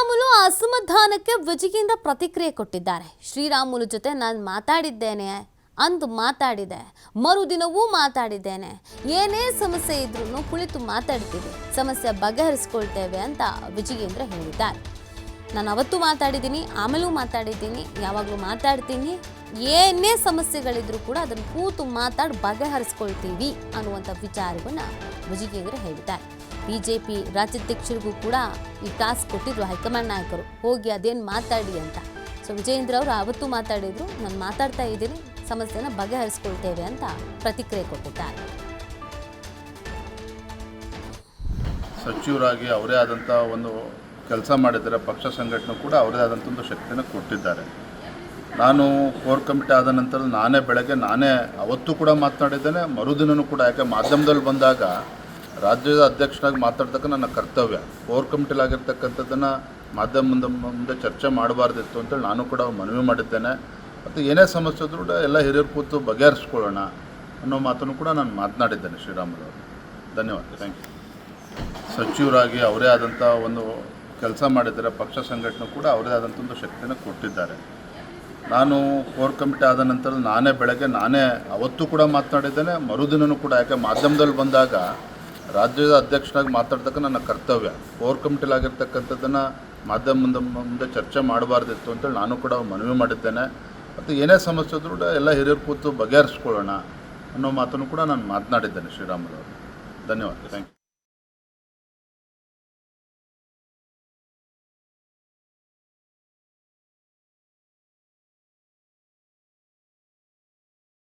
ಶ್ರೀರಾಮುಲು ಅಸಮಾಧಾನಕ್ಕೆ ವಿಜಯೇಂದ್ರ ಪ್ರತಿಕ್ರಿಯೆ ಕೊಟ್ಟಿದ್ದಾರೆ. ಶ್ರೀರಾಮುಲು ಜೊತೆ ನಾನು ಮಾತಾಡಿದ್ದೇನೆ, ಅಂದು ಮಾತಾಡಿದೆ, ಮರುದಿನವೂ ಮಾತಾಡಿದ್ದೇನೆ. ಏನೇ ಸಮಸ್ಯೆ ಇದ್ರೂ ಕುಳಿತು ಮಾತಾಡ್ತೀವಿ, ಸಮಸ್ಯೆ ಬಗೆಹರಿಸಿಕೊಳ್ತೇವೆ ಅಂತ ವಿಜಯೇಂದ್ರ ಹೇಳಿದ್ದಾರೆ. ನಾನು ಅವತ್ತು ಮಾತಾಡಿದ್ದೀನಿ, ಆಮೇಲೂ ಮಾತಾಡಿದ್ದೀನಿ, ಯಾವಾಗಲೂ ಮಾತಾಡ್ತೀನಿ. ಏನೇ ಸಮಸ್ಯೆಗಳಿದ್ರೂ ಕೂಡ ಅದನ್ನು ಕೂತು ಮಾತಾಡಿ ಬಗೆಹರಿಸ್ಕೊಳ್ತೀವಿ ಅನ್ನುವಂಥ ವಿಚಾರವನ್ನು ವಿಜಯೇಂದ್ರ ಹೇಳಿದ್ದಾರೆ. ಬಿಜೆಪಿ ರಾಜ್ಯಾಧ್ಯಕ್ಷರಿಗೂ ಕೂಡ ಈ ಟಾಸ್ಕ್ ಕೊಟ್ಟಿದ್ರು ಹೈಕಮಾಂಡ್ ನಾಯಕರು, ಹೋಗಿ ಅದೇನು ಮಾತಾಡಿ ಅಂತ. ಸೊ ವಿಜಯೇಂದ್ರ ಅವರು ಅವತ್ತು ಮಾತಾಡಿದ್ರು, ನಾನು ಮಾತಾಡ್ತಾ ಇದ್ದೀನಿ, ಸಮಸ್ಯೆನ ಬಗೆಹರಿಸ್ಕೊಳ್ತೇವೆ ಅಂತ ಪ್ರತಿಕ್ರಿಯೆ ಕೊಟ್ಟಿದ್ದಾರೆ. ಸಚಿವರಾಗಿ ಅವರೇ ಆದಂಥ ಒಂದು ಕೆಲಸ ಮಾಡಿದ್ದಾರೆ, ಪಕ್ಷ ಸಂಘಟನೆ ಕೂಡ ಅವರೇ ಆದಂಥ ಒಂದು ಶಕ್ತಿಯನ್ನು ಕೊಟ್ಟಿದ್ದಾರೆ. ನಾನು ಕೋರ್ ಕಮಿಟಿ ಆದ ನಂತರ ನಾನೇ ಅವತ್ತು ಕೂಡ ಮಾತನಾಡಿದ್ದೇನೆ, ಮರುದಿನವೂ ಕೂಡ. ಯಾಕೆ ಮಾಧ್ಯಮದಲ್ಲಿ ಬಂದಾಗ ರಾಜ್ಯದ ಅಧ್ಯಕ್ಷನಾಗಿ ಮಾತಾಡ್ತಕ್ಕ ನನ್ನ ಕರ್ತವ್ಯ. ಕೋರ್ ಕಮಿಟಿಲಾಗಿರ್ತಕ್ಕಂಥದ್ದನ್ನು ಮಾಧ್ಯಮ ಮುಂದೆ ಚರ್ಚೆ ಮಾಡಬಾರ್ದಿತ್ತು ಅಂತೇಳಿ ನಾನು ಕೂಡ ಮನವಿ ಮಾಡಿದ್ದೇನೆ. ಮತ್ತು ಏನೇ ಸಮಸ್ಯೆ ಇದ್ರೂ ಕೂಡ ಎಲ್ಲ ಹಿರಿಯರು ಕೂತು ಬಗೆಹರಿಸ್ಕೊಳ್ಳೋಣ ಅನ್ನೋ ಮಾತನ್ನು ಕೂಡ ನಾನು ಮಾತನಾಡಿದ್ದೇನೆ ಶ್ರೀರಾಮುಲು ಅವರು. ಧನ್ಯವಾದ. Thank you. ಸಚಿವರಾಗಿ ಅವರೇ ಆದಂಥ ಒಂದು ಕೆಲಸ ಮಾಡಿದ್ದಾರೆ, ಪಕ್ಷ ಸಂಘಟನೆ ಕೂಡ ಅವರೇ ಆದಂಥ ಒಂದು ಶಕ್ತಿಯನ್ನು ಕೊಟ್ಟಿದ್ದಾರೆ. ನಾನು ಕೋರ್ ಕಮಿಟಿ ಆದ ನಂತರ ನಾನೇ ಅವತ್ತು ಕೂಡ ಮಾತನಾಡಿದ್ದೇನೆ, ಮರುದಿನವೂ ಕೂಡ. ಯಾಕೆ ಮಾಧ್ಯಮದಲ್ಲಿ ಬಂದಾಗ ರಾಜ್ಯದ ಅಧ್ಯಕ್ಷನಾಗಿ ಮಾತಾಡ್ತಕ್ಕ ನನ್ನ ಕರ್ತವ್ಯ. ಕೋರ್ ಕಮಿಟಿಲಾಗಿರ್ತಕ್ಕಂಥದ್ದನ್ನು ಮಾಧ್ಯಮ ಮುಂದೆ ಚರ್ಚೆ ಮಾಡಬಾರ್ದಿತ್ತು ಅಂತೇಳಿ ನಾನು ಕೂಡ ಮನವಿ ಮಾಡಿದ್ದೇನೆ. ಮತ್ತು ಏನೇ ಸಮಸ್ಯೆ ಇದ್ರೂ ಕೂಡ ಎಲ್ಲ ಹಿರಿಯರು ಕೂತು ಬಗೆಹರಿಸ್ಕೊಳ್ಳೋಣ ಅನ್ನೋ ಮಾತನ್ನು ಕೂಡ ನಾನು ಮಾತನಾಡಿದ್ದೇನೆ ಶ್ರೀರಾಮುಲು ಅವರು. ಧನ್ಯವಾದ. Thank you.